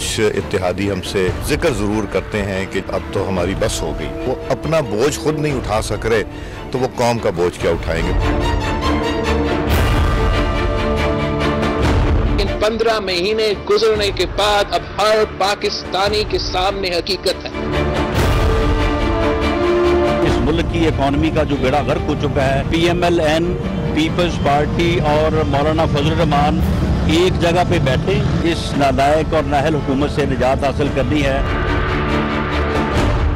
कुछ इत्तेहादी हमसे जिक्र ज़रूर करते हैं कि अब तो हमारी बस हो गई। वो अपना बोझ खुद नहीं उठा सक रहे तो वो कौम का बोझ क्या उठाएंगे। 15 महीने गुजरने के बाद अब हर पाकिस्तानी के सामने हकीकत है। इस मुल्क की इकॉनमी का जो बेड़ा गर्क हो चुका है, PMLN, पीपल्स पार्टी और मौलाना फजल रहमान एक जगह पे बैठे इस नालायक और नाहल हुकूमत से निजात हासिल करनी है।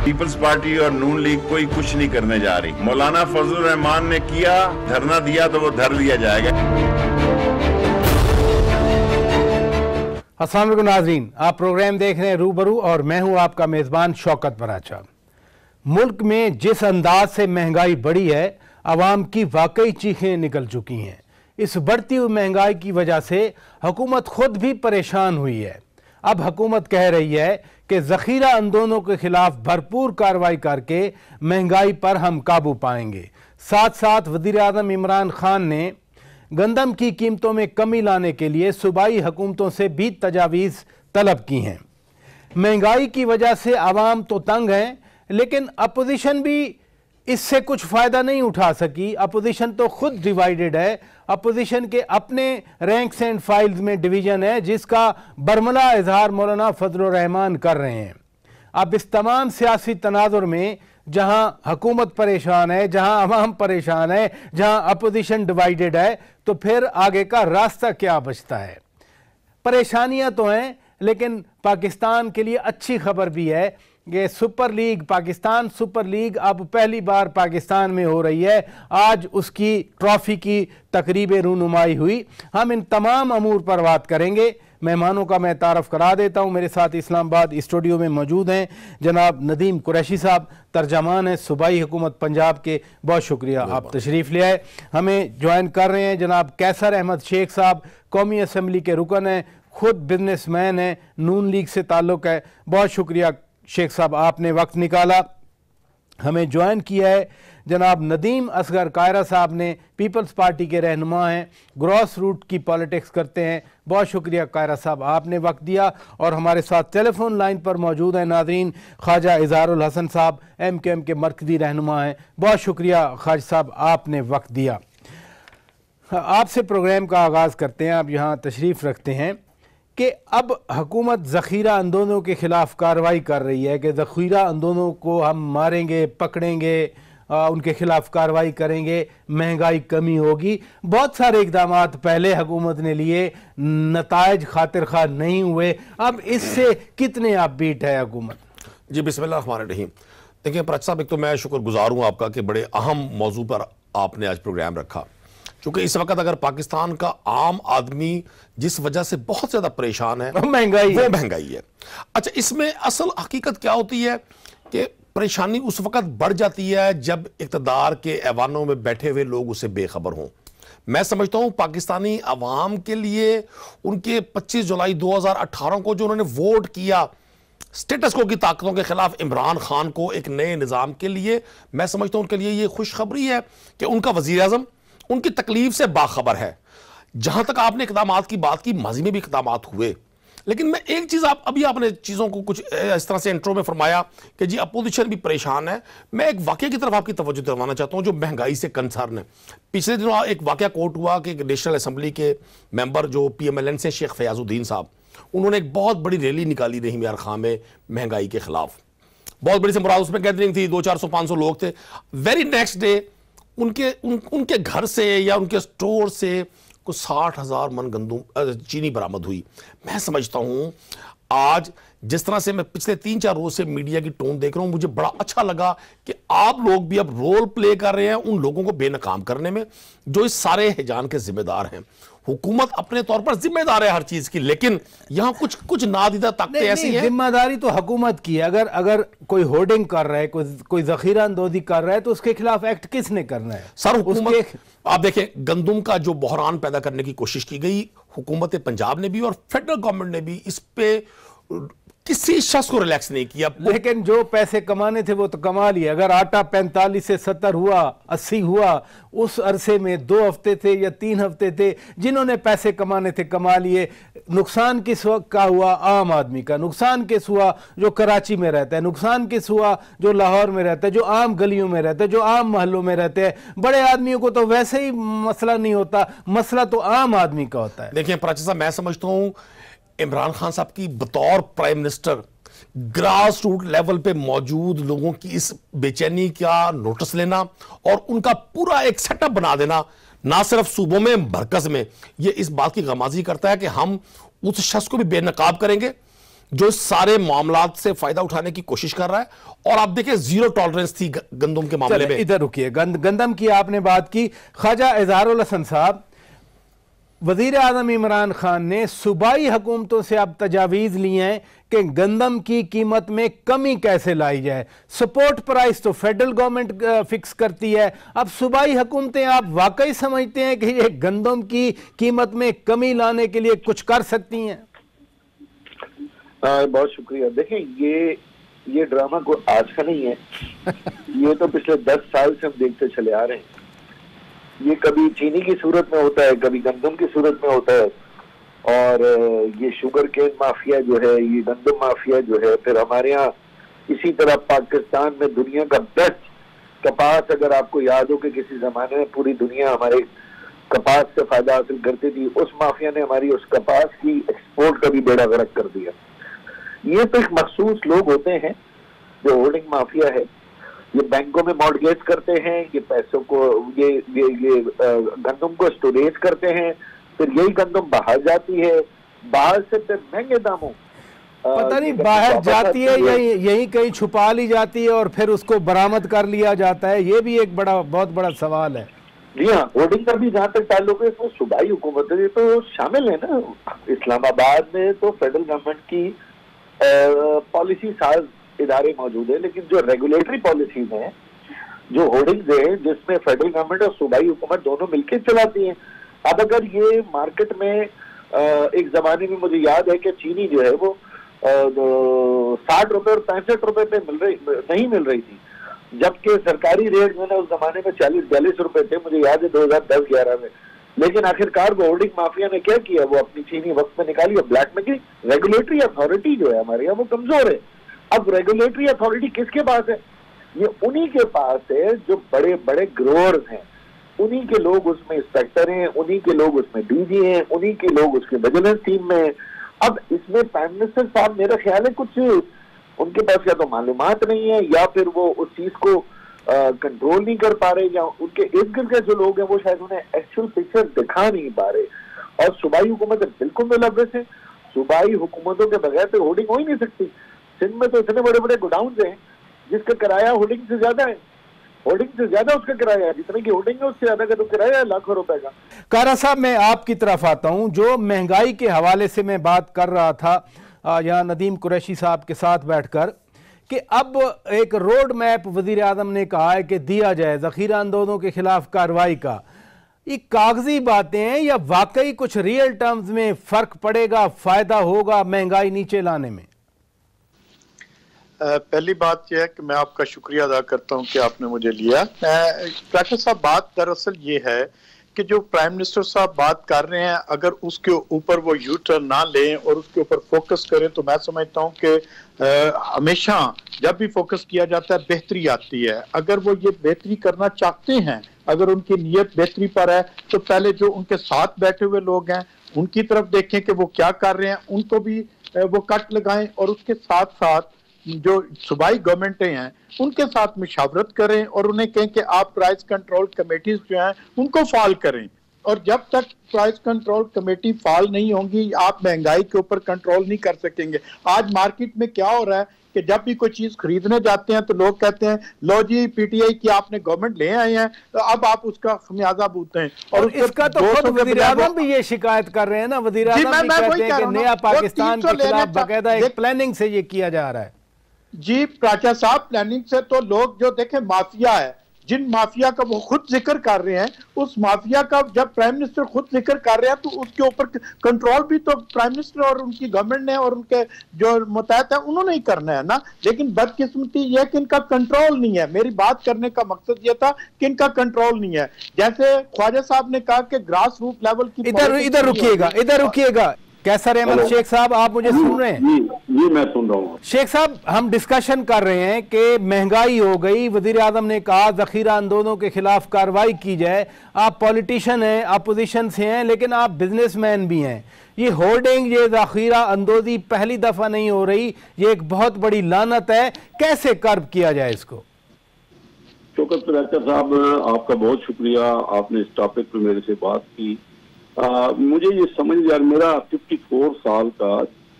पीपल्स पार्टी और नून लीग कोई कुछ नहीं करने जा रही। मौलाना फजल रहमान ने किया, धरना दिया तो वो धर लिया जाएगा। अस्सलाम वालेकुम नाज़रीन, आप प्रोग्राम देख रहे हैं रूबरू और मैं हूं आपका मेज़बान शौकत बराचा। मुल्क में जिस अंदाज से महंगाई बढ़ी है, आवाम की वाकई चीखें निकल चुकी हैं। इस बढ़ती हुई महंगाई की वजह से हुकूमत खुद भी परेशान हुई है। अब हुकूमत कह रही है कि ज़ख़ीरा अंदोज़ों के खिलाफ भरपूर कार्रवाई करके महंगाई पर हम काबू पाएंगे। साथ साथ वज़ीर आज़म इमरान खान ने गंदम की कीमतों में कमी लाने के लिए सूबाई हुकूमतों से भी तजावीज़ तलब की हैं। महंगाई की वजह से आवाम तो तंग हैं, लेकिन अपोजिशन भी इससे कुछ फ़ायदा नहीं उठा सकी। अपोजिशन तो खुद डिवाइडेड है। अपोजिशन के अपने रैंक्स एंड फाइल्स में डिवीज़न है, जिसका बरमला इजहार मौलाना फजल रहमान कर रहे हैं। अब इस तमाम सियासी तनाजुर में जहाँ हुकूमत परेशान है, जहाँ अवाम परेशान है, जहाँ अपोजिशन डिवाइडेड है, तो फिर आगे का रास्ता क्या बचता है। परेशानियाँ तो हैं, लेकिन पाकिस्तान के लिए अच्छी खबर भी है कि super league, Pakistan super league अब पहली बार पाकिस्तान में हो रही है। आज उसकी ट्रॉफ़ी की तकरीब रूनुमाई हुई। हम इन तमाम अमूर पर बात करेंगे। मेहमानों का मैं तारफ़ करा देता हूँ। मेरे साथ इस्लामाबाद स्टूडियो में मौजूद हैं जनाब नदीम कुरैशी साहब, तर्जमान हैं सूबाई हुकूमत पंजाब के। बहुत शुक्रिया आप तशरीफ़ ले आए। हमें ज्वाइन कर रहे हैं जनाब कैसर अहमद शेख साहब, कौमी असम्बली के रुकन हैं, ख़ुद बिजनेसमैन हैं, नून लीग से ताल्लुक़ है। बहुत शुक्रिया शेख साहब, आपने वक्त निकाला। हमें ज्वाइन किया है जनाब नदीम असगर कायरा साहब ने, पीपल्स पार्टी के रहनुमा हैं, ग्रॉस रूट की पॉलिटिक्स करते हैं। बहुत शुक्रिया कायरा साहब, आपने वक्त दिया। और हमारे साथ टेलीफोन लाइन पर मौजूद हैं नाज़रीन ख्वाजा इज़हारुल हसन साहब, MKM के मरकज़ी रहनुमा हैं। बहुत शुक्रिया ख्वाजा साहब, आपने वक्त दिया। आपसे प्रोग्राम का आगाज़ करते हैं। आप यहाँ तशरीफ़ रखते हैं कि अब हुकूमत ज़ख़ीरा अंदोज़ों के ख़िलाफ़ कार्रवाई कर रही है कि ज़ख़ीरा अंदोज़ों को हम मारेंगे, पकड़ेंगे, उनके खिलाफ कार्रवाई करेंगे, महंगाई कमी होगी। बहुत सारे इक़दाम पहले हुकूमत ने लिए, नताइज खातिर खा नहीं हुए। अब इससे कितने अपबीट है हुकूमत? जी बिस्मिल्लाहिर्रहमानिर्रहीम। देखिए परच साहब, एक तो मैं शुक्रगुजार हूँ आपका कि बड़े अहम मौजू पर आपने आज प्रोग्राम रखा। क्योंकि इस वक्त अगर पाकिस्तान का आम आदमी जिस वजह से बहुत ज्यादा परेशान है, महंगाई है। अच्छा, इसमें असल हकीकत क्या होती है कि परेशानी उस वक्त बढ़ जाती है जब इक़्तिदार के ऐवानों में बैठे हुए लोग उससे बेखबर हों। मैं समझता हूं पाकिस्तानी अवाम के लिए उनके 25 जुलाई 2018 को जो उन्होंने वोट किया स्टेटस को की ताकतों के खिलाफ इमरान खान को एक नए निज़ाम के लिए, मैं समझता हूं उनके लिए ये खुशखबरी है कि उनका वज़ीर आज़म उनकी तकलीफ से बाखबर है। जहां तक आपने इक़दाम की बात की, माजी में भी इक़दाम हुए, लेकिन मैं एक चीज़ आपने चीज़ों को कुछ इस तरह से इंट्रो में फरमाया कि जी अपोजिशन भी परेशान है। मैं एक वाक़े की तरफ आपकी तवज्जो दिलवाना चाहता हूं जो महंगाई से कंसर्न है। पिछले दिनों एक वाक़या कोर्ट हुआ कि नेशनल असम्बली के मेंबर जो PMLN से शेख फयाजुद्दीन साहब, उन्होंने एक बहुत बड़ी रैली निकाली रहीम यार खां में महंगाई के खिलाफ। बहुत बड़ी से मुराद उसमें गैदरिंग थी, 200-400-500 लोग थे। वेरी नेक्स्ट डे उनके घर से या उनके स्टोर से कुछ 60,000 मन गंदम चीनी बरामद हुई। मैं समझता हूं आज जिस तरह से मैं पिछले 3-4 रोज से मीडिया की टोन देख रहा हूं, मुझे बड़ा अच्छा लगा कि आप लोग भी अब रोल प्ले कर रहे हैं उन लोगों को बेनकाम करने में जो इस सारे हिजान के जिम्मेदार हैं। हुकूमत अपने तौर पर जिम्मेदार है हर चीज की, लेकिन यहां कुछ नादीदा ताकतें ऐसी हैं। जिम्मेदारी तो हुकूमत की है। अगर कोई होर्डिंग कर रहा है, कोई ज़ख़ीरा अंदोज़ी कर रहा है, तो उसके खिलाफ एक्ट किसने करना है? सर हुकूमत, आप देखें गंदम का जो बहरान पैदा करने की कोशिश की गई, हुकूमत पंजाब ने भी और फेडरल गवर्नमेंट ने भी इस पे किसी शख्स को रिलैक्स नहीं किया। लेकिन जो पैसे कमाने थे वो तो कमा लिए। अगर आटा 45 से 70 हुआ, 80 हुआ, उस अरसे में 2 हफ्ते थे या 3 हफ्ते थे, जिन्होंने पैसे कमाने थे कमा लिए। नुकसान किस वक्त का हुआ? आम आदमी का नुकसान किस हुआ? जो कराची में रहता है। नुकसान किस हुआ? जो लाहौर में रहता है, जो आम गलियों में रहता है, जो आम महलों में रहते हैं। बड़े आदमियों को तो वैसे ही मसला नहीं होता, मसला तो आम आदमी का होता है। देखिए प्राची साहब, मैं समझता हूं इमरान खान साहब की बतौर prime minister grass root level पे मौजूद लोगों की इस बेचैनी का नोटिस लेना और उनका पूरा एक सेटअप बना देना, ना सिर्फ सूबों में मरकज में, ये इस बात की गमाजी करता है कि हम उस शख्स को भी बेनकाब करेंगे जो सारे मामलात से फायदा उठाने की कोशिश कर रहा है। और आप देखिए जीरो टॉलरेंस थी गंदम के मामले में। इधर रुकिए, गंदम की आपने बात की। ख्वाजा इजहारुल हसन साहब, वजीर आजम इमरान खान ने सूबाई हुकूमतों से अब तजावीज़ ली हैं कि गंदम की कीमत में कमी कैसे लाई जाए। सपोर्ट प्राइस तो फेडरल गवर्नमेंट फिक्स करती है, अब सूबाई हुकूमतें आप वाकई समझते हैं कि ये गंदम की कीमत में कमी लाने के लिए कुछ कर सकती हैं? बहुत शुक्रिया। देखें, ये ड्रामा कोई आज का नहीं है। ये तो पिछले 10 साल से हम देखते चले आ रहे हैं। ये कभी चीनी की सूरत में होता है, कभी गंदम की सूरत में होता है, और ये शुगर केन माफिया जो है, ये गंदम माफिया जो है, फिर हमारे यहाँ इसी तरह पाकिस्तान में दुनिया का बेस्ट कपास, अगर आपको याद हो कि किसी जमाने में पूरी दुनिया हमारे कपास से फायदा हासिल करती थी, उस माफिया ने हमारी उस कपास की एक्सपोर्ट का भी बेड़ा गर्क कर दिया। ये तो एक मखसूस लोग होते हैं जो होल्डिंग माफिया है। ये बैंकों में मॉर्गेज करते हैं, ये पैसों को ये गंदम को स्टोरेज करते हैं, फिर यही गंदम बाहर जाती है, बाहर से फिर महंगे दामों पता नहीं बाहर जाती है या यही कहीं छुपा ली जाती है और फिर उसको बरामद कर लिया जाता है। ये भी एक बहुत बड़ा सवाल है। जी हाँ, होर्डिंग का भी जहाँ तक ताल्लुक है, इसमें सूबाई हुकूमत ये तो शामिल है ना। इस्लामाबाद में तो फेडरल गवर्नमेंट की पॉलिसी साज इदारे मौजूद है, लेकिन जो रेगुलेटरी पॉलिसीज हैं, जो होर्डिंग्स है, जिसमें फेडरल गवर्नमेंट और सूबाई हुकूमत दोनों मिलकर चलाती हैं। अब अगर ये मार्केट में एक जमाने में मुझे याद है कि चीनी जो है वो 60 रुपए और 65 रुपए पे नहीं मिल रही थी, जबकि सरकारी रेट जो है उस जमाने में 40-42 रुपए थे, मुझे याद है 2010-11 में। लेकिन आखिरकार वो होर्डिंग माफिया ने क्या किया, वो अपनी चीनी वक्त में निकाली और ब्लैक में की। रेगुलेटरी अथॉरिटी जो है हमारे यहाँ वो कमजोर है। अब रेगुलेटरी अथॉरिटी किसके पास है? ये उन्हीं के पास है जो बड़े बड़े ग्रोअर्स हैं, उन्हीं के लोग उसमें इंस्पेक्टर हैं, उन्हीं के लोग उसमें डीजी हैं, उन्हीं के लोग उसके विजिलेंस टीम में हैं। अब इसमें प्राइम मिनिस्टर साहब मेरा ख्याल है कुछ उनके पास या तो मालूमात नहीं है, या फिर वो उस चीज को कंट्रोल नहीं कर पा रहे, या उनके इर्द गिर्द के जो लोग हैं वो शायद उन्हें एक्चुअल पिक्चर दिखा नहीं पा रहे। और सूबाई हुकूमत बिल्कुल मुलव्वस है। सूबाई हुकूमतों के बगैर तो होर्डिंग हो ही नहीं सकती। सिंध में तो इतने बड़े बड़े गोडाउन हैं जिसका किराया होर्डिंग से ज्यादा है, होर्डिंग से ज्यादा उसका किराया है, जितने की होर्डिंग है उससे ज्यादा का तो किराया है लाखों रुपए का। कारा साहब, मैं आपकी तरफ आता हूं। जो महंगाई के हवाले से मैं बात कर रहा था यहाँ नदीम कुरैशी साहब के साथ बैठकर, कि अब एक रोड मैप वजीर आजम ने कहा है कि दिया जाए जखीरा अंदोजों के खिलाफ कार्रवाई का। ये कागजी बातें हैं या वाकई कुछ रियल टर्म्स में फर्क पड़ेगा, फायदा होगा महंगाई नीचे लाने में? पहली बात यह है कि मैं आपका शुक्रिया अदा करता हूं कि आपने मुझे लिया। डॉक्टर साहब, बात दरअसल ये है कि जो प्राइम मिनिस्टर साहब बात कर रहे हैं, अगर उसके ऊपर वो यू टर्न ना लें और उसके ऊपर फोकस करें, तो मैं समझता हूं कि हमेशा जब भी फोकस किया जाता है बेहतरी आती है। अगर वो ये बेहतरी करना चाहते हैं, अगर उनकी नीयत बेहतरी पर है, तो पहले जो उनके साथ बैठे हुए लोग हैं उनकी तरफ देखें कि वो क्या कर रहे हैं, उनको भी वो कट लगाएं, और उसके साथ साथ जो सूबाई गवर्नमेंटें हैं उनके साथ मुशावरत करें और उन्हें कहें कि आप प्राइस कंट्रोल कमेटीज जो हैं उनको फाल करें। और जब तक प्राइस कंट्रोल कमेटी फाल नहीं होंगी, आप महंगाई के ऊपर कंट्रोल नहीं कर सकेंगे। आज मार्केट में क्या हो रहा है कि जब भी कोई चीज खरीदने जाते हैं तो लोग कहते हैं लो जी पीटीआई की आपने गवर्नमेंट ले आए हैं, तो अब आप उसका खमियाजा भूगते हैं। और इसका तो खुद वज़ीर आज़म भी ये शिकायत कर रहे हैं ना, वज़ीर आज़म भी कहते हैं कि नया पाकिस्तान के खिलाफ बाकायदा एक प्लानिंग से ये किया जा रहा है। जी प्राचा साहब, प्लानिंग से तो लोग जो देखें माफिया है, जिन माफिया का वो खुद जिक्र कर रहे हैं, उस माफिया का जब प्राइम मिनिस्टर खुद जिक्र कर रहे हैं तो उसके ऊपर कंट्रोल भी तो प्राइम मिनिस्टर और उनकी गवर्नमेंट ने और उनके जो मुतहत है उन्होंने ही करना है ना। लेकिन बदकिस्मती यह है कि इनका कंट्रोल नहीं है। मेरी बात करने का मकसद यह था कि इनका कंट्रोल नहीं है। जैसे ख्वाजा साहब ने कहा कि ग्रास रूट लेवल की, इधर रुकिएगा कैसर अहमद शेख साहब, आप मुझे सुन रहे हैं? जी मैं सुन रहा हूँ। शेख साहब, हम डिस्कशन कर रहे हैं कि महंगाई हो गई, वजीर आजम ने कहा जखीरा अंदोजों के खिलाफ कार्रवाई की जाए। आप पॉलिटिशियन हैं, अपोजिशन से हैं, लेकिन आप बिजनेसमैन भी हैं। ये होर्डिंग, ये जखीरा अंदोजी पहली दफा नहीं हो रही, ये एक बहुत बड़ी लानत है। कैसे कर्ब किया जाए इसको? शौकत पराचा साहब, आपका बहुत शुक्रिया, आपने इस टॉपिक पर मेरे से बात की। मुझे ये समझ यार, मेरा 54 साल का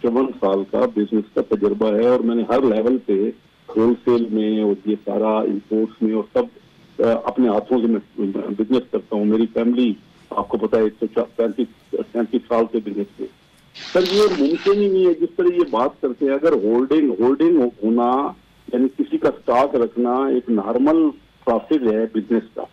54 साल का बिजनेस का तजुर्बा है और मैंने हर लेवल पे होलसेल में और ये सारा इंपोर्ट्स में और सब अपने हाथों से मैं बिजनेस करता हूँ। मेरी फैमिली आपको पता है 135 साल से बिजनेस में। सर ये मुमकिन ही नहीं है जिस तरह ये बात करते हैं। अगर होल्डिंग होना यानी किसी का स्टॉक रखना एक नॉर्मल प्रोसेस है बिजनेस का।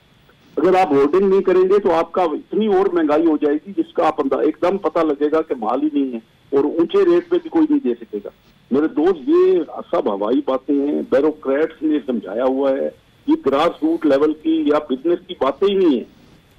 अगर आप होल्डिंग नहीं करेंगे तो आपका इतनी और महंगाई हो जाएगी जिसका आप एकदम पता लगेगा कि माल ही नहीं है और ऊंचे रेट पे भी कोई नहीं दे सकेगा। मेरे दोस्त, ये सब हवाई बातें हैं, ब्यूरोक्रेट्स ने समझाया हुआ है। ये ग्रास रूट लेवल की या बिजनेस की बातें ही नहीं है।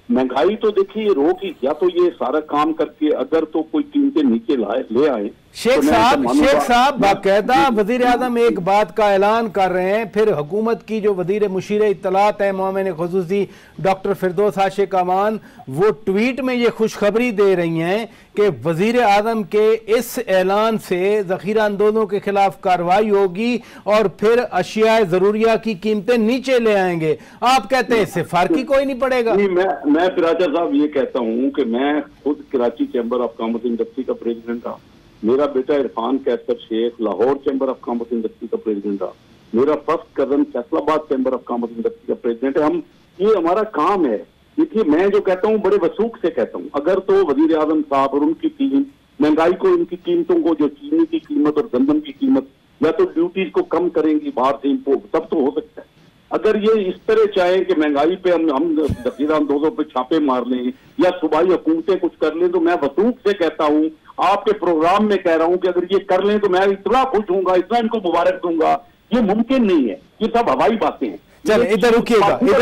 महंगाई तो देखिए रोक ही, या तो ये सारा काम करके अगर तो कोई कीमतें नीचे ले आए। शेख साहब बाकायदा वजीर आजम एक बात का ऐलान कर रहे हैं, फिर हुकूमत की जो वजीर मुशीर इत्तलात है मोमिन खुसूसी डॉक्टर फिरदौस आशिक अमान, वो ट्वीट में ये खुशखबरी दे रही हैं कि वजीर आजम के इस ऐलान से जखीरा अंदोजों के खिलाफ कार्रवाई होगी और फिर अशिया जरूरिया की कीमतें नीचे ले आएंगे। आप कहते हैं इससे फर्क ही कोई नहीं पड़ेगा? मैं पराचा साहब ये कहता हूँ कि मैं खुद Karachi chamber of commerce industry का प्रेसिडेंट था। मेरा बेटा Irfan Kaiser Sheikh Lahore chamber of commerce industry का प्रेसिडेंट था। मेरा first cousin Faisalabad chamber of commerce industry का प्रेसिडेंट है। ये हमारा काम है। देखिए मैं जो कहता हूँ बड़े वसूख से कहता हूँ, अगर तो वजीर आजम साहब और उनकी टीम महंगाई को, उनकी कीमतों को, जो चीनी की कीमत और गंदम की कीमत, या तो ड्यूटीज को कम करेंगी बाहर से इम्पोर्ट, तब तो हो सकता है। अगर ये इस तरह चाहे कि महंगाई पे हम जखीरा अंदोजों पे छापे मार लें या सूबाई हुकूमतें कुछ कर लें, तो मैं वसूख से कहता हूँ, आपके प्रोग्राम में कह रहा हूँ कि अगर ये कर लें तो मैं इतना खुश हूँगा, इतना इनको मुबारक दूंगा। ये मुमकिन नहीं है, ये सब हवाई बातें हैं। चल इधर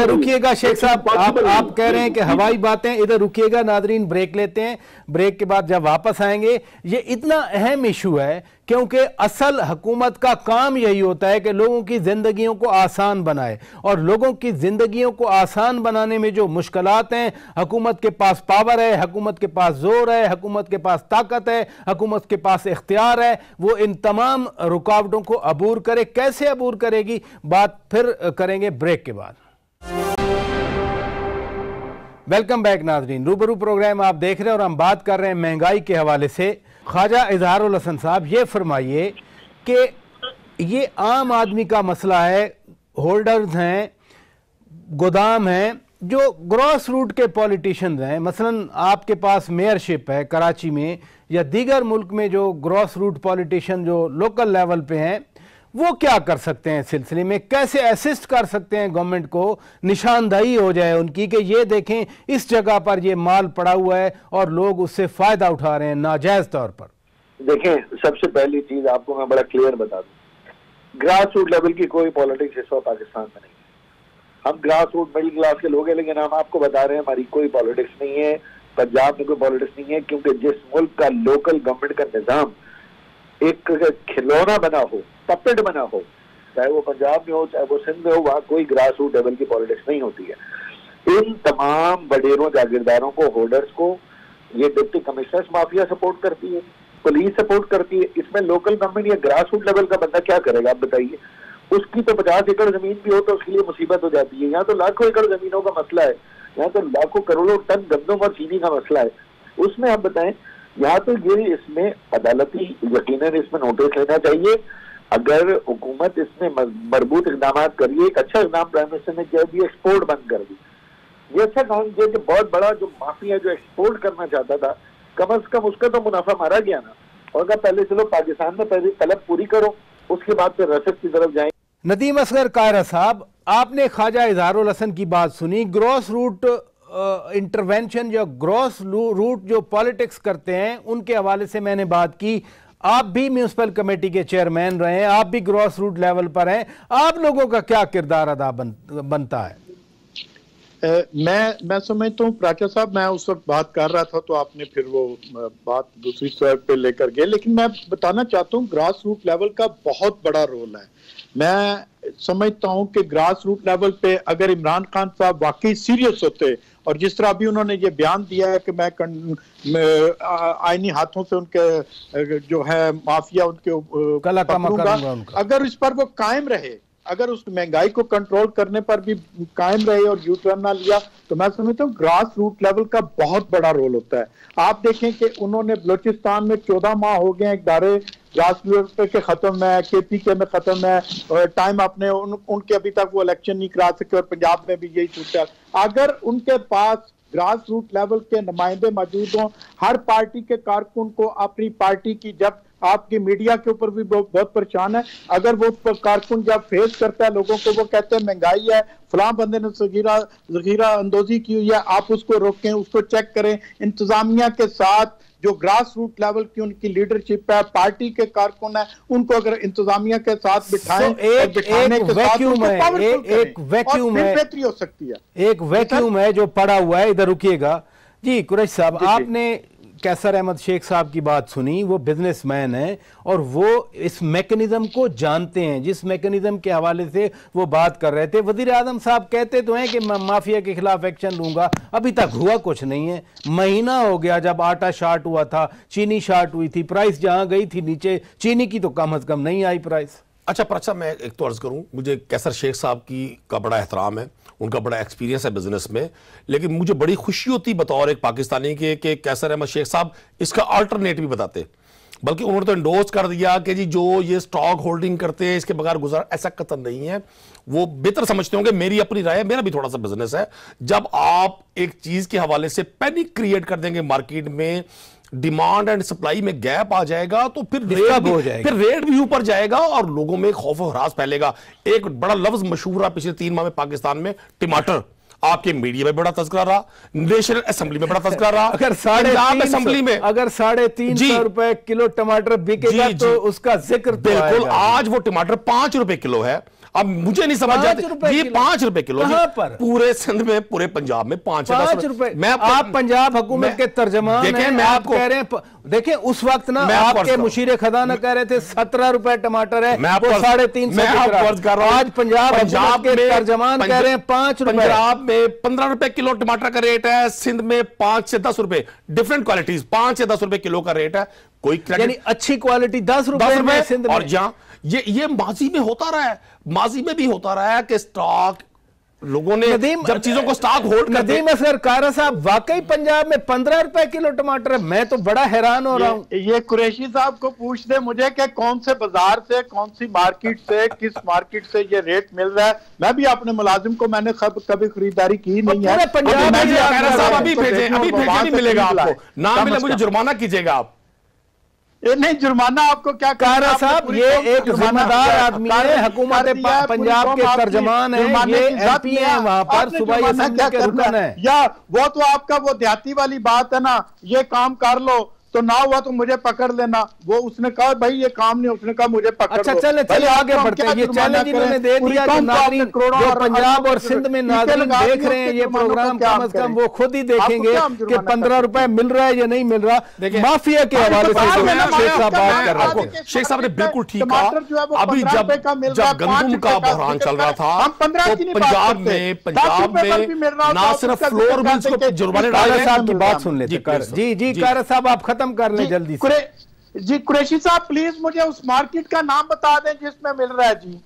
रुकिएगा शेख साहब, आप कह रहे हैं कि हवाई बातें। इधर रुकिएगा नाजरीन, ब्रेक लेते हैं। ब्रेक के बाद जब वापस आएंगे, ये इतना अहम इशू है क्योंकि असल हुकूमत का काम यही होता है कि लोगों की जिंदगियों को आसान बनाए, और लोगों की जिंदगियों को आसान बनाने में जो मुश्किलात हैं, हुकूमत के पास पावर है, हुकूमत के पास जोर है, हुकूमत के पास ताकत है, हुकूमत के पास इख्तियार है, वो इन तमाम रुकावटों को अबूर करे। कैसे अबूर करेगी, बात फिर करेंगे ब्रेक के बाद। वेलकम बैक नाजरीन, रूबरू प्रोग्राम आप देख रहे हैं और हम बात कर रहे हैं महंगाई के हवाले से। ख्वाजा इजहारुल हसन साहब, ये फरमाइए कि ये आम आदमी का मसला है, होल्डर्स हैं, गोदाम हैं, जो ग्रॉस रूट के पॉलिटिशियंस हैं, मसलन आपके पास मेयरशिप है कराची में या दीगर मुल्क में, जो ग्रॉस रूट पॉलिटिशियन जो लोकल लेवल पे हैं, वो क्या कर सकते हैं इस सिलसिले में? कैसे असिस्ट कर सकते हैं गवर्नमेंट को, निशानदही हो जाए उनकी कि ये देखें इस जगह पर ये माल पड़ा हुआ है और लोग उससे फायदा उठा रहे हैं नाजायज तौर पर? देखें, सबसे पहली चीज आपको मैं बड़ा क्लियर बता दूं, ग्रास रूट लेवल की कोई पॉलिटिक्स इस वक्त पाकिस्तान में नहीं है। हम ग्रास रूट मिडिल क्लास के लोग हैं, लेकिन हम आपको बता रहे हैं हमारी कोई पॉलिटिक्स नहीं है, पंजाब में कोई पॉलिटिक्स नहीं है, क्योंकि जिस मुल्क का लोकल गवर्नमेंट का निजाम एक खिलौना बना हो, पपेट बना हो, चाहे वो पंजाब में हो चाहे वो सिंध में हो, वहां कोई ग्रास रूट लेवल की पॉलिटिक्स नहीं होती है। इन तमाम बडेरों, जागीरदारों को, होल्डर्स को ये डिप्टी कमिश्नर्स माफिया सपोर्ट करती है, पुलिस सपोर्ट करती है। इसमें लोकल गवर्नमेंट या ग्रास रूट लेवल का बंदा क्या करेगा, आप बताइए? उसकी तो 50 एकड़ जमीन भी हो तो उसके लिए मुसीबत हो जाती है। यहाँ तो लाखों एकड़ जमीनों का मसला है, यहाँ तो लाखों करोड़ों टन गंदम और चीनी का मसला है। उसमें आप बताएं, यहाँ तो ये इसमें अदालती यकीनन इसमें नोटिस लेना चाहिए। अगर हुकूमत इसमें मजबूत इकदाम करिए, एक अच्छा इकदाम प्राइम मिनिस्टर ने किया भी, एक्सपोर्ट बंद कर दी, ये अच्छा काम किया कि बहुत बड़ा जो माफिया जो एक्सपोर्ट करना चाहता था, कम से कम उसका तो मुनाफा मारा गया ना। और अगर पहले चलो पाकिस्तान में पहले तलब पूरी करो, उसके बाद फिर रसद की तरफ जाए। नदीम असगर कायरा साहब, आपने ख्वाजा इजहारुल हसन की बात सुनी, ग्रॉस रूट इंटरवेंशन या ग्रॉस रूट जो पॉलिटिक्स करते हैं उनके हवाले से मैंने बात की। आप भी म्यूनिसिपल कमेटी के चेयरमैन रहे हैं, आप भी ग्रॉस रूट लेवल पर हैं, आप लोगों का क्या किरदार अदा बनता है? मैं समझता हूँ प्राचा साहब, मैं उस वक्त बात कर रहा था तो आपने फिर वो बात दूसरी तरफ पे लेकर गए, लेकिन मैं बताना चाहता हूँ ग्रास रूट लेवल का बहुत बड़ा रोल है। मैं समझता हूँ कि ग्रास रूट लेवल पे अगर इमरान खान साहब वाकई सीरियस होते, और जिस तरह अभी उन्होंने ये बयान दिया है कि मैं आईनी हाथों से उनके जो है माफिया उनके पकड़ूंगा, अगर इस पर वो कायम रहे, अगर उस महंगाई को कंट्रोल करने पर भी कायम रहे और यू टर्न ना लिया, तो मैं समझता हूँ ग्रास रूट लेवल का बहुत बड़ा रोल होता है। आप देखें कि उन्होंने बलूचिस्तान में 14 माह हो गए इदारे ग्रास रूट के खत्म है, KPK में खत्म है, और टाइम आपने उनके अभी तक वो इलेक्शन नहीं करा सके, और पंजाब में भी यही सूरत है। अगर उनके पास ग्रास रूट लेवल के नुमाइंदे मौजूद हों, हर पार्टी के कारकुन को अपनी पार्टी की, जब आपकी मीडिया के ऊपर भी बहुत परेशान है, अगर वो कारकुन जब फेस करता है लोगों को, वो कहते हैं महंगाई है, फलां बंदे ने जखीरा अंदोजी की हुई है, आप उसको रोकें, उसको चेक करें। इंतजामिया के साथ जो ग्रास रूट लेवल की उनकी लीडरशिप है, पार्टी के कारकुन है, उनको अगर इंतजामिया के साथ बिठाएं, एक वैक्यूम है, बेहतरी हो सकती है। एक वैक्यूम है जो पड़ा हुआ है। इधर रुकिएगा जी कुरैश साहब, आपने कैसर अहमद शेख साहब की बात सुनी, वो बिजनेसमैन हैं और वो इस मैकेनिज्म को जानते हैं, जिस मैकेनिज्म के हवाले से वो बात कर रहे थे। वजीर आजम साहब कहते तो हैं कि मैं माफिया के खिलाफ एक्शन लूंगा, अभी तक हुआ कुछ नहीं है। महीना हो गया जब आटा शार्ट हुआ था, चीनी शार्ट हुई थी, प्राइस जहां गई थी नीचे, चीनी की तो कम से कम नहीं आई प्राइस। अच्छा परचा, मैं एक तो अर्ज करूं, मुझे कैसर शेख साहब की का बड़ा एहतराम है, उनका बड़ा एक्सपीरियंस है बिजनेस में, लेकिन मुझे बड़ी खुशी होती बतौर एक पाकिस्तानी के कैसर अहमद शेख साहब इसका अल्टरनेट भी बताते, बल्कि उन्होंने तो इंडोर्स कर दिया कि जी जो ये स्टॉक होल्डिंग करते हैं इसके बगैर गुजारा, ऐसा कतई नहीं है। वो बेहतर समझते होंगे, मेरी अपनी राय है, मेरा भी थोड़ा सा बिजनेस है। जब आप एक चीज के हवाले से पैनिक क्रिएट कर देंगे मार्केट में, डिमांड एंड सप्लाई में गैप आ जाएगा, तो फिर रेट भी ऊपर जाएगा और लोगों में खौफ और हरास फैलेगा। एक बड़ा लफ्ज मशहूर रहा पिछले 3 माह में पाकिस्तान में, टमाटर, आपके मीडिया में बड़ा तस्करा रहा, नेशनल असेंबली में बड़ा तस्करा रहा। अगर 350 रुपए किलो टमाटर बिकेगा तो उसका जिक्र बिल्कुल। आज वो टमाटर 5 रुपए किलो है। अब मुझे नहीं समझ आती, ये 5 रुपए किलो पर पूरे सिंध में, पूरे पंजाब में 5 रुपए। मैं आप पंजाब हुकूमत के तर्जमान हैं, मैं आपको कह रहे हैं, देखें उस वक्त ना आपके मुशीर खजाना कह रहे थे 17 रुपए टमाटर है, वो 350 कर रहा हूं। आज पंजाब के तर्जमान कह रहे हैं 5 रुपए। पंजाब में 15 रुपए किलो टमाटर का रेट है, सिंध में 5 से 10 रुपए, डिफरेंट क्वालिटीज 5 से 10 रुपए किलो का रेट है। कोई यानी अच्छी क्वालिटी 10 रुपए में सिंध में। और जहां ये माजी में होता रहा है, माजी में भी होता रहा है कि स्टॉक लोगों ने जब चीजों को स्टॉक होल्ड कर नदीम असगर कारा साहब, वाकई पंजाब में 15 रुपए किलो टमाटर है? मैं तो बड़ा हैरान हो रहा हूं। ये कुरैशी साहब को पूछ दे मुझे कि कौन से बाजार से, कौन सी मार्केट से, किस मार्केट से ये रेट मिल रहा है। मैं भी अपने मुलाजिम को, मैंने कभी खरीदारी की नहीं है। पंजाब में अभी भेजे मिलेगा आपको, ना मिले मुझे जुर्माना कीजिएगा आप। नहीं, जुर्माना आपको क्या कारा साहब, ये एक जिम्मेदार आदमी है, हुकूमत पंजाब के तर्जमान है, ये MP है, वहां पर सूबाई असेंबली के रुकन है। या वो तो आपका वो देहाती वाली बात है ना, ये काम कर लो तो ना हुआ तो मुझे पकड़ लेना। वो उसने कहा भाई ये काम नहीं, उसने कहा मुझे पकड़ अच्छा, चले आगे बढ़ते हैं। ये चैलेंज इन्होंने दे दिया कि नाज़रीन जो पंजाब और सिंध में नाज़रीन देख रहे हैं ये प्रोग्राम, कम से कम वो खुद ही देखेंगे कि 15 रुपए मिल रहा है या नहीं मिल रहा। माफिया के हवाले से शेख साहब बात कर रहे थे। शेख साहब ने बिल्कुल ठीक कहा। अभी जब गंदम का बहरान चल रहा था तो पंजाब में ना सिर्फ फ्लोर मिल्स को जुर्माने डाले। साहब की बात सुन लेते जी कारा साहब, आप खत्म कर लें जल्दी से। जी कुरैशी साहब प्लीज मुझे उस मार्केट का नाम बता दें जिसमें मिल रहा है। जी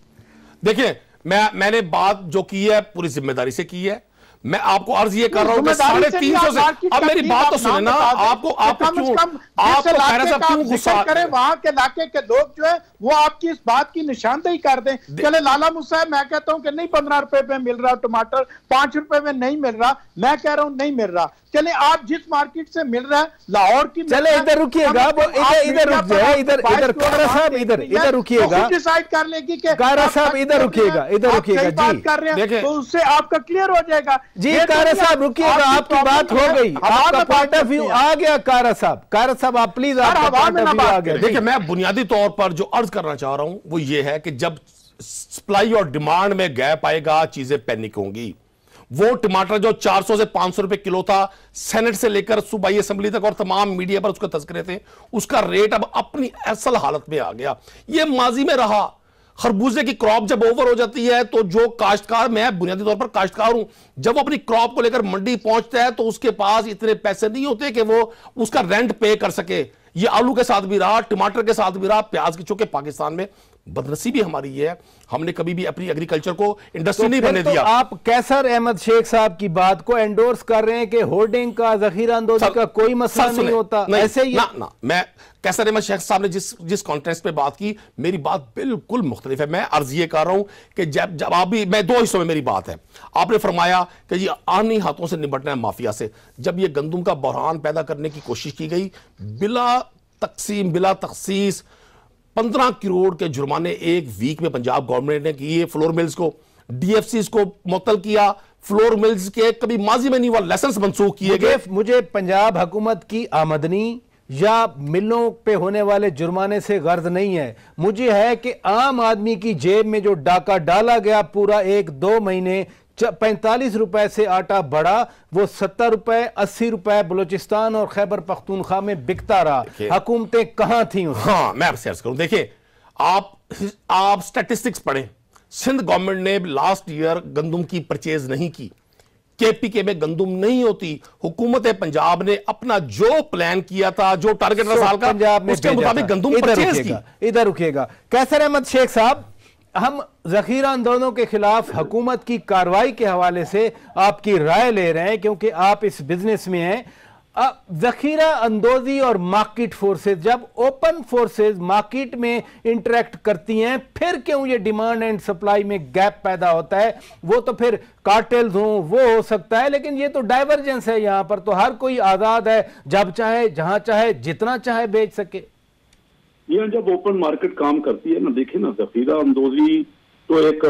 देखिए, मैंने बात जो की है पूरी जिम्मेदारी से की है। मैं आपको अर्ज ये कर रहा हूं कि 350 से, अब मेरी बात तो सुने ना, आपको क्यों, आपको खैरा साहब क्यों गुस्सा करें? वहां के इलाके के लोग जो है वो आपकी इस बात की निशानदेही कर दें। चले लाला मुसा है, मैं कहता हूं कि नहीं 15 रुपए में मिल रहा टमाटर, 5 रुपए में नहीं मिल रहा, मैं कह रहा हूं नहीं मिल रहा। चले आप जिस मार्केट से मिल रहा है लाहौर की, चले इधर रुकिएगा, वो इधर रुक जाए, इधर कारा साहब इधर रुकिएगा, डिसाइड कर लेगी कि कारा साहब इधर रुकिएगा जी, बात कर रहे हैं तो उससे आपका क्लियर हो जाएगा जी। कारा साहब रुकिएगा, आपकी बात हो गई, आपका पॉइंट ऑफ व्यू आ गया। कारा साहब आप प्लीज, आपका पॉइंट ऑफ व्यू आ गया। देखिए मैं बुनियादी तौर पर जो अर्ज करना चाह रहा हूं वो ये है कि जब सप्लाई और डिमांड में गैप आएगा चीजें पैनिक होंगी। वो टमाटर जो 400 से 500 रुपए किलो था, सेनेट से लेकर सूबाई असेंबली तक और तमाम मीडिया पर उसके तस्करे थे, उसका रेट अब अपनी असल हालत में आ गया। ये माजी में रहा। खरबूजे की क्रॉप जब ओवर हो जाती है तो जो काश्तकार, मैं बुनियादी तौर पर काश्तकार हूं, जब वो अपनी क्रॉप को लेकर मंडी पहुंचता है तो उसके पास इतने पैसे नहीं होते कि वो उसका रेंट पे कर सके। ये आलू के साथ भी रहा, टमाटर के साथ भी रहा, प्याज की, चूंकि पाकिस्तान में बदनसीबी हमारी ये है, हमने कभी भी अपनी एग्रीकल्चर को इंडस्ट्री नहीं बनने दिया। आप कैसर अहमद शेख साहब की बात को एंडोर्स कर रहे हैं कि होर्डिंग का, जखीरा अंदोजी का कोई मसला नहीं होता, ऐसे ही ना। मैं कैसर अहमद शेख साहब ने जिस कॉन्टेक्स्ट पे बात की, मेरी बात बिल्कुल मुख्तलिफ है। मैं अर्ज ये कर रहा हूं कि जब आप भी, मैं 2 हिस्सों में मेरी बात है। आपने फरमाया कि ये आनी हाथों से निपटना है माफिया से। जब ये गंदम का बहरान पैदा करने की कोशिश की गई, बिला तकसीम, बिला तखसीस 15 करोड़ के जुर्माने एक वीक में पंजाब गवर्नमेंट ने किए। फ्लोर मिल्स को, डीएफसीज को मुअत्तल किया। फ्लोर मिल्स के कभी माजी में नहीं हुआ, लाइसेंस मनसूख किए गए। मुझे पंजाब हुकूमत की आमदनी या मिलों पे होने वाले जुर्माने से गर्ज नहीं है, मुझे है कि आम आदमी की जेब में जो डाका डाला गया पूरा 1-2 महीने, 45 रुपए से आटा बढ़ा, वो 70 रुपए 80 रुपए बलूचिस्तान और खैबर पख्तूनख्वा में बिकता रहा। हुकूमतें कहां थी? हाँ, मैं आपसे अर्ज करूं, देखिए आप स्टैटिस्टिक्स पढ़ें। सिंध गवर्नमेंट ने लास्ट ईयर गंदम की परचेज नहीं की, केपीके में गंदम नहीं होती। हुकूमत पंजाब ने अपना जो प्लान किया था, जो टारगेट था साल का, उसके मुताबिक गंदम परचेज की। इधर रुकिएगा कैसर अहमद शेख साहब, हम जखीरा अंदोजों के खिलाफ हुकूमत की कार्रवाई के हवाले से आपकी राय ले रहे हैं, क्योंकि आप इस बिजनेस में हैं। जखीरा अंदोजी और मार्केट फोर्सेस, जब ओपन फोर्सेस मार्केट में इंटरेक्ट करती हैं, फिर क्यों ये डिमांड एंड सप्लाई में गैप पैदा होता है? वो तो फिर कार्टेल्स हों, वो हो सकता है, लेकिन ये तो डाइवर्जेंस है। यहां पर तो हर कोई आजाद है, जब चाहे, जहां चाहे, जितना चाहे बेच सके। यहाँ जब ओपन मार्केट काम करती है ना, देखिए ना, जखीरा अंदोजी तो एक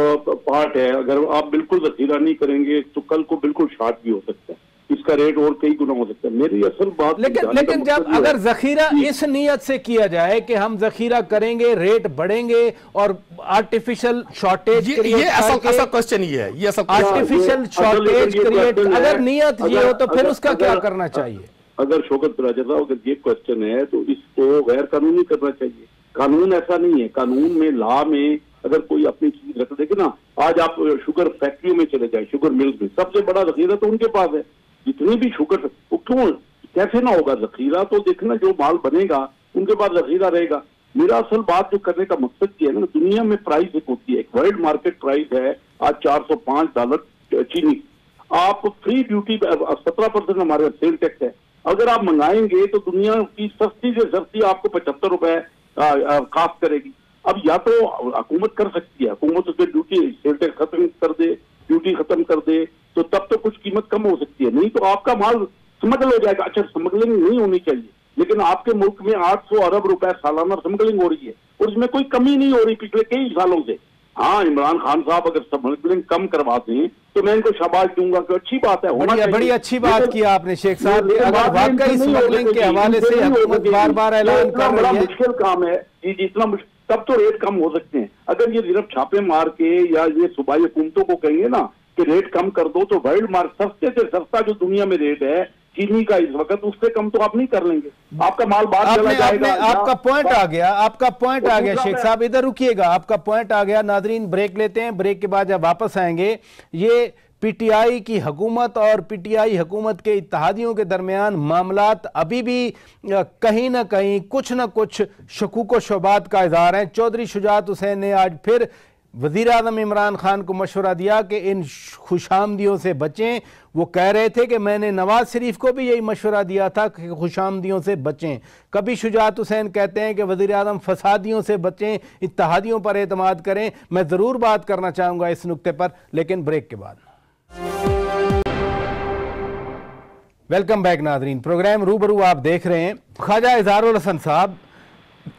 पार्ट है। अगर आप बिल्कुल जखीरा नहीं करेंगे तो कल को बिल्कुल शॉर्ट भी हो सकता है, इसका रेट और कई गुना हो सकता है। मेरी असल बात, लेकिन जब अगर जखीरा इस नियत से किया जाए कि हम जखीरा करेंगे, रेट बढ़ेंगे और आर्टिफिशियल शॉर्टेज, ये ऐसा क्वेश्चन ही है, ये सब आर्टिफिशियल शॉर्टेज क्रिएट, अगर नियत ये हो तो फिर उसका क्या करना चाहिए? अगर शौकत बरादर साहब, अगर ये क्वेश्चन है तो इसको गैर कानूनी करना चाहिए। कानून ऐसा नहीं है, कानून में, लॉ में अगर कोई अपनी चीज रख देखे ना, आज आप शुगर फैक्ट्रियों में चले जाए, शुगर मिल्स में सबसे बड़ा जखीरा तो उनके पास है। जितनी भी शुगर, वो क्यों कैसे ना होगा जखीरा? तो देखना जो माल बनेगा उनके पास जखीरा रहेगा। मेरा असल बात जो करने का मकसद क्या है ना, दुनिया में प्राइस एक होती है, एक वर्ल्ड मार्केट प्राइस है आज $405 चीनी। आप फ्री ड्यूटी 17% हमारे सेल टैक्स है। अगर आप मंगाएंगे तो दुनिया की सस्ती से सस्ती आपको 75 रुपए कास्ट करेगी। अब या तो हुकूमत कर सकती है, हुकूमत उसके ड्यूटी सेल टैक्स खत्म कर दे, ड्यूटी खत्म कर दे, तो तब तो कुछ कीमत कम हो सकती है, नहीं तो आपका माल स्मगल हो जाएगा। अच्छा, स्मगलिंग नहीं होनी चाहिए, लेकिन आपके मुल्क में 800 अरब रुपए सालाना स्मगलिंग हो रही है और इसमें कोई कमी नहीं हो रही पिछले कई सालों से। हाँ, इमरान खान साहब अगर स्मगलिंग कम करवाते हैं तो मैं इनको शाबाश दूंगा कि अच्छी बात है, बड़ी अच्छी बात की आपने शेख साहब। अगर वाकई स्मगलिंग के हवाले से हुकूमत बार-बार ऐलान कर रही है, मुश्किल काम है जी, जितना तब तो रेट कम हो सकते हैं। अगर ये सिर्फ छापे मार के या ये सूबाई हुकूमतों को कहेंगे ना कि रेट कम कर दो, तो वर्ल्ड मार्केट सस्ते से सस्ता जो दुनिया में रेट है चीनी का इस वक्त, उससे कम तो आप नहीं कर लेंगे। आपका माल बाहर चला जाएगा। आपका पॉइंट आ गया, आपका पॉइंट आ गया शेख साहब, इधर रुकिएगा, आपका पॉइंट आ गया। नाजरीन, ब्रेक लेते हैं, ब्रेक के बाद जब वापस आएंगे, ये पीटीआई की हुकूमत और पीटीआई हुकूमत के इत्तेहादियों के दरमियान मामलात अभी भी कहीं ना कहीं कुछ ना कुछ शकूक व शुबात का इजहार है। चौधरी शुजात हुसैन ने आज फिर वज़ीर आज़म इमरान खान को मशवरा दिया कि इन खुशामदियों से बचें। वो कह रहे थे कि मैंने नवाज शरीफ को भी यही मशवरा दिया था कि खुशामदियों से बचें। कभी शुजात हुसैन कहते हैं कि वज़ीर आज़म फसादियों से बचें, इत्तेहादियों पर एतमाद करें। मैं ज़रूर बात करना चाहूँगा इस नुक्ते पर, लेकिन ब्रेक के बाद। वेलकम बैक नाज़रीन, प्रोग्राम रूबरू आप देख रहे हैं। ख्वाजा इज़हारुल हसन साहब,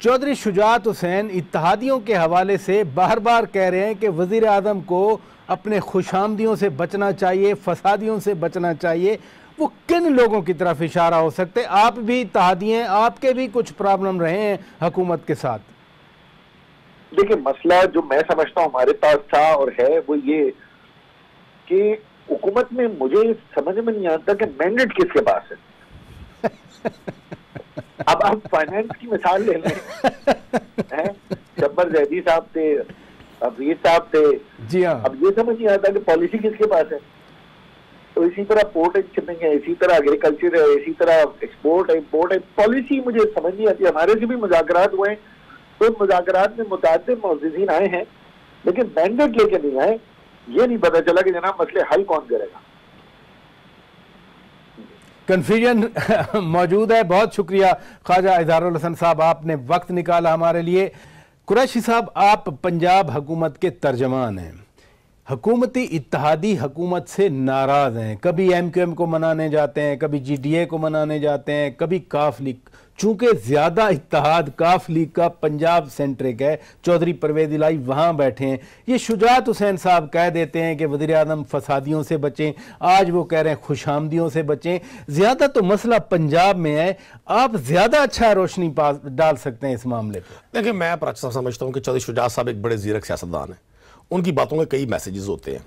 चौधरी शुजात हुसैन इत्तेहादियों के हवाले से बार बार कह रहे हैं कि वज़ीर आज़म को अपने खुशामदियों से बचना चाहिए, फसादियों से बचना चाहिए। वो किन लोगों की तरफ इशारा हो सकते? आप भी इत्तेहादी हैं, आपके भी कुछ प्रॉब्लम रहे हैं हुकूमत के साथ। देखिए, मसला जो मैं समझता हूँ हमारे पास था और है वो ये कि हुकूमत में मुझे समझ में नहीं आता कि मैंडेट किसके पास है। अब आप फाइनेंस की मिसाल ले लें, शब्बर जैदी साहब थे, अफरीद साहब थे, जी हाँ। अब ये समझ नहीं आता कि पॉलिसी किसके पास है। तो इसी तरह पोर्ट एंड शिपिंग है, इसी तरह एग्रीकल्चर है, इसी तरह एक्सपोर्ट है, इम्पोर्ट है। पॉलिसी मुझे समझ नहीं आती। हमारे से भी मुज़ाकरात हुए हैं, तो मुज़ाकरात में मुताद्दिद मुअज़्ज़िज़ीन आए हैं, लेकिन मैंडेट लेके नहीं आए। ये नहीं पता चला कि जनाब मसले हल कौन करेगा। कन्फ्यूजन मौजूद है। बहुत शुक्रिया ख्वाजा इज़हारुल हसन साहब, आपने वक्त निकाला हमारे लिए। कुरैशी साहब, आप पंजाब हुकूमत के तर्जमान हैं, हुकूमती इत्तेहादी हुकूमत से नाराज़ हैं। कभी MQM को मनाने जाते हैं, कभी GDA को मनाने जाते हैं, कभी काफ लीग। चूँकि ज़्यादा इत्तेहाद काफ लीग का पंजाब सेंट्रिक है, चौधरी परवेज़ इलाही वहाँ बैठे हैं। ये शुजात हुसैन साहब कह देते हैं कि वज़ीर आज़म फसादियों से बचें, आज वो कह रहे हैं खुशामदियों से बचें। ज़्यादा तो मसला पंजाब में है, आप ज़्यादा अच्छा रोशनी डाल सकते हैं इस मामले पर। देखिए, मैं समझता हूँ कि चौधरी शुजात साहब एक बड़े ज़ीरक सियासतदान हैं। उनकी बातों में कई मैसेजेस होते हैं।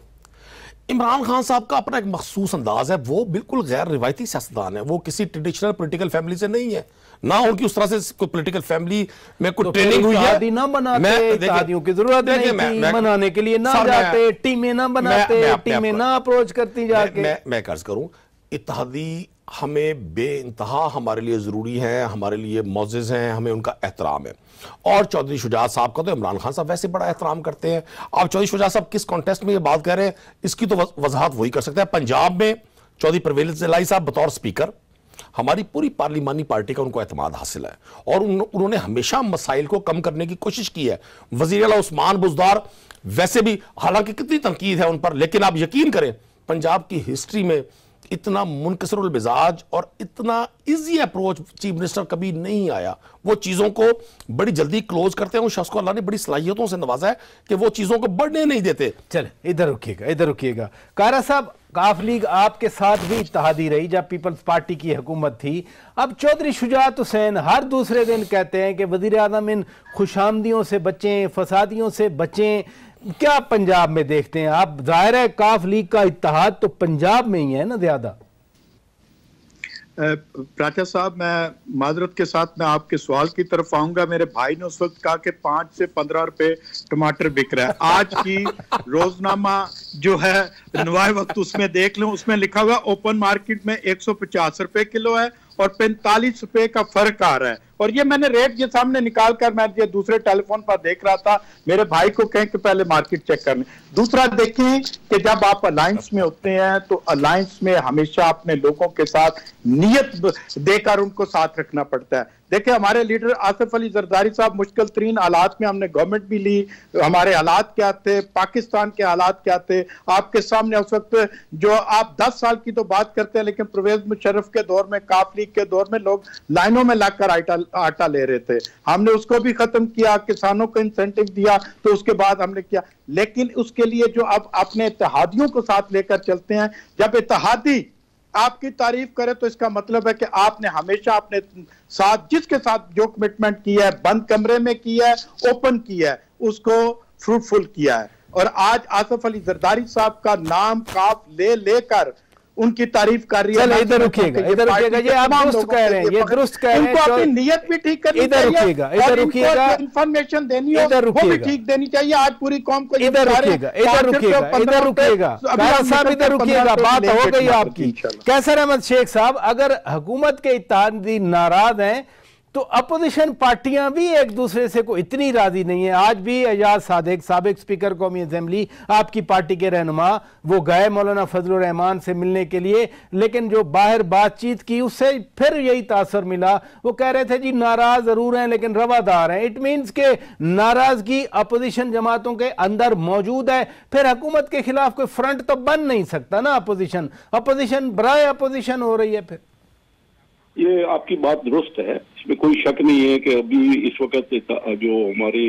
इमरान खान साहब का अपना एक मखसूस अंदाज है, वो बिल्कुल गैर रिवायती सियासतदान है। वो किसी ट्रेडिशनल पॉलिटिकल फैमिली से नहीं है, ना उनकी उस तरह से कोई पॉलिटिकल फैमिली में कोई ट्रेनिंग हुई है। ना बनाते, इत्तेहादियों की जरूरत नहीं थी, मनाने के लिए ना जाते, टीमें ना बनाते, टीमें ना अप्रोच करती जाके। मैं कर्ज करूं, इत्तेहादी हमें बेइंतहा हमारे लिए ज़रूरी है, हमारे लिए मोअज़्ज़िज़ हैं, हमें उनका एहतराम है। और चौधरी शुजात साहब का तो इमरान खान साहब वैसे बड़ा एहतराम करते हैं। आप चौधरी शुजात साहब किस कॉन्टेस्ट में ये बात कह रहे हैं, इसकी तो वजाहत वही कर सकते हैं। पंजाब में चौधरी परवेज़ इलाही साहब बतौर स्पीकर, हमारी पूरी पार्लिमानी पार्टी का उनको एतमाद हासिल है और उन्होंने हमेशा मसाइल को कम करने की कोशिश की है। वज़ीर आला उस्मान बुज़दार वैसे भी, हालांकि कितनी तनकीद है उन पर, लेकिन आप यकीन करें पंजाब की हिस्ट्री में इतना मुनकसरुल मिजाज और इतना इजी अप्रोच चीफ मिनिस्टर कभी नहीं आया। वो चीज़ों को बड़ी जल्दी क्लोज करते हैं। उस शख्स को अल्लाह ने बड़ी सलाहियतों से नवाजा है कि वो चीज़ों को बढ़ने नहीं देते। चले इधर रुकिएगा, इधर रुकिएगा। कारा साहब, काफ लीग आपके साथ भी इत्तेहादी रही जब पीपल्स पार्टी की हुकूमत थी। अब चौधरी शुजात हुसैन हर दूसरे दिन कहते हैं कि वज़ीर आज़म इन खुशामदियों से बचें, फसादियों से बचें। क्या पंजाब में देखते हैं आप? जाहिर है काफ लीग का इत्तेहाद तो पंजाब में ही है ना ज्यादा। प्राचा साहब, मैं माजरत के साथ मैं आपके सवाल की तरफ आऊंगा। मेरे भाई ने उस वक्त कहा कि 5 से 15 रुपए टमाटर बिक रहा है। आज की रोजनामा जो है नवाए वक्त उसमें देख लो, उसमें लिखा हुआ ओपन मार्केट में 150 रुपए किलो है और 45 रुपए का फर्क आ रहा है। और ये मैंने रेट ये सामने निकाल कर मैं ये दूसरे टेलीफोन पर देख रहा था। मेरे भाई को कहें कि पहले मार्केट चेक करने। दूसरा देखें कि जब आप अलायंस में होते हैं तो अलायंस में हमेशा अपने लोगों के साथ नियत देकर उनको साथ रखना पड़ता है। देखिए, हमारे लीडर आसिफ अली जरदारी साहब मुश्किल तरीन हालात में, हमने गवर्नमेंट भी ली, हमारे हालात क्या थे, पाकिस्तान के हालात क्या थे आपके सामने उस वक्त। जो आप 10 साल की तो बात करते हैं, लेकिन परवेज मुशर्रफ के दौर में, काफ लीग के दौर में लोग लाइनों में लगकर आटा ले रहे थे। हमने उसको भी खत्म किया, किसानों को इंसेंटिव दिया, तो उसके बाद हमने किया। लेकिन उसके लिए जो अब अपने इत्तेहादियों को साथ लेकर चलते हैं, जब इत्तेहादी आपकी तारीफ करे तो इसका मतलब है कि आपने हमेशा अपने साथ जिसके साथ जो कमिटमेंट किया है, बंद कमरे में किया है, ओपन किया है, उसको फ्रूटफुल किया है। और आज आसिफ अली जरदारी साहब का नाम काफ ले लेकर उनकी तारीफ कर रही है। इधर रुकिएगा, इधर रुकिएगा। ये आप दुरुस्त कह रहे हैं, ये दुरुस्त कह रहे हैं। इनको अपनी नियत भी ठीक करनी चाहिए। इधर रुकिएगा, इधर रुकिएगा। इंफॉर्मेशन देनी हो वो भी ठीक देनी चाहिए। आज पूरी कौम को इधर रुकिएगा, इधर रुकिएगा, इधर रुकिएगा। साहब इधर रुकिएगा, बात हो गई आपकी। कैसर अहमद शेख साहब, अगर हुकूमत के इत्तेहादी नाराज हैं तो अपोजिशन पार्टियां भी एक दूसरे से को इतनी राजी नहीं है। आज भी एजाज सादिक, साबिक स्पीकर कौमी असेंबली, आपकी पार्टी के रहनुमा, वो गए मौलाना फजलुर रहमान से मिलने के लिए, लेकिन जो बाहर बातचीत की उससे फिर यही तासर मिला। वो कह रहे थे जी नाराज जरूर हैं लेकिन रवादार हैं। इट मीन्स के नाराजगी अपोजिशन जमातों के अंदर मौजूद है। फिर हुकूमत के खिलाफ कोई फ्रंट तो बन नहीं सकता ना। अपोजिशन बराए अपोजिशन हो रही है। फिर ये आपकी बात दुरुस्त है, इसमें कोई शक नहीं है कि अभी इस वक्त जो हमारी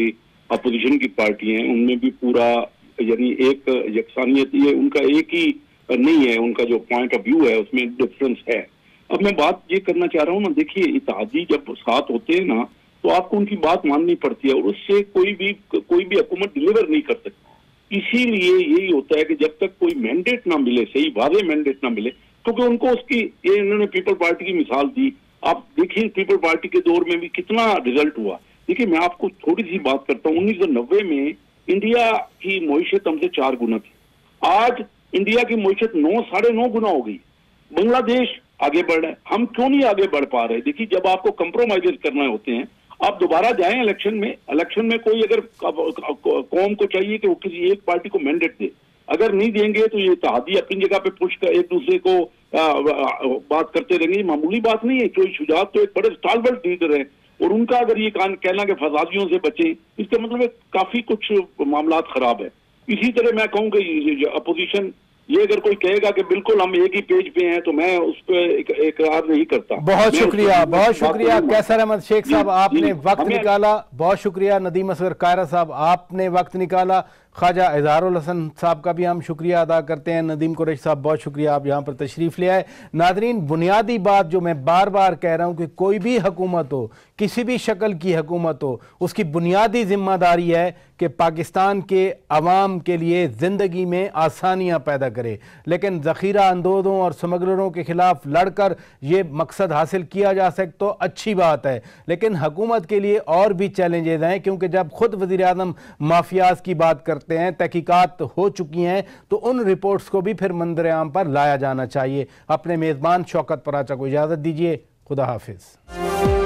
अपोजिशन की पार्टी हैं उनमें भी पूरा यानी एक यकसानियत, ये उनका एक ही नहीं है, उनका जो पॉइंट ऑफ व्यू है उसमें डिफरेंस है। अब मैं बात ये करना चाह रहा हूँ ना, देखिए इत्तेहादी जब साथ होते हैं ना तो आपको उनकी बात माननी पड़ती है और उससे कोई भी हुकूमत डिलीवर नहीं कर सकती। इसीलिए यही होता है कि जब तक कोई मैंडेट ना मिले, सही वादे मैंडेट ना मिले, क्योंकि उनको उसकी ये इन्होंने पीपल पार्टी की मिसाल दी। आप देखिए पीपल पार्टी के दौर में भी कितना रिजल्ट हुआ। देखिए मैं आपको थोड़ी सी बात करता हूँ, 1990 में इंडिया की मईशत हमसे 4 गुना थी। आज इंडिया की मईशत 9-9.5 गुना हो गई। बांग्लादेश आगे बढ़ रहा है, हम क्यों नहीं आगे बढ़ पा रहे? देखिए जब आपको कंप्रोमाइज करना होते हैं, आप दोबारा जाएं इलेक्शन में कोई अगर कौम को चाहिए कि वो किसी एक पार्टी को मैंडेट दे, अगर नहीं देंगे तो ये इत्तेहादी अपनी जगह पे पुश कर एक दूसरे को बात करते रहेंगे। मामूली बात नहीं है। कोई शुजात तो एक बड़े स्टालवर्ट लीडर है और उनका अगर ये कहना कि फसादियों से बचें, इसका मतलब काफी कुछ मामला खराब है। इसी तरह मैं कहूँ कि अपोजिशन ये अगर कोई कहेगा कि बिल्कुल हम एक ही पेज पे हैं तो मैं उस पर इकरार नहीं करता। बहुत शुक्रिया कैसर अहमद शेख साहब, आपने वक्त निकाला। बहुत शुक्रिया नदीम असगर कायरा साहब, आपने वक्त निकाला। ख्वाजा इजहारुल हसन साहब का भी हम शुक्रिया अदा करते हैं। नदीम कुरैशी साहब बहुत शुक्रिया, आप यहाँ पर तशरीफ़ ले आए। नादरीन, बुनियादी बात जो मैं बार बार कह रहा हूँ कि कोई भी हुकूमत हो, किसी भी शक्ल की हुकूमत हो, उसकी बुनियादी जिम्मेदारी है कि पाकिस्तान के अवाम के लिए ज़िंदगी में आसानियाँ पैदा करे। लेकिन ज़ख़ीरा अंदोज़ों और स्मगलरों के ख़िलाफ़ लड़कर ये मकसद हासिल किया जा सके तो अच्छी बात है, लेकिन हुकूमत के लिए और भी चैलेंजेस हैं। क्योंकि जब खुद वज़ीर-ए-आज़म माफियाज की बात करते हैं, तहकीकात हो चुकी हैं, तो उन रिपोर्ट्स को भी फिर मंजर आम पर लाया जाना चाहिए। अपने मेज़बान शौकत पराचा को इजाज़त दीजिए। खुदा हाफिज़।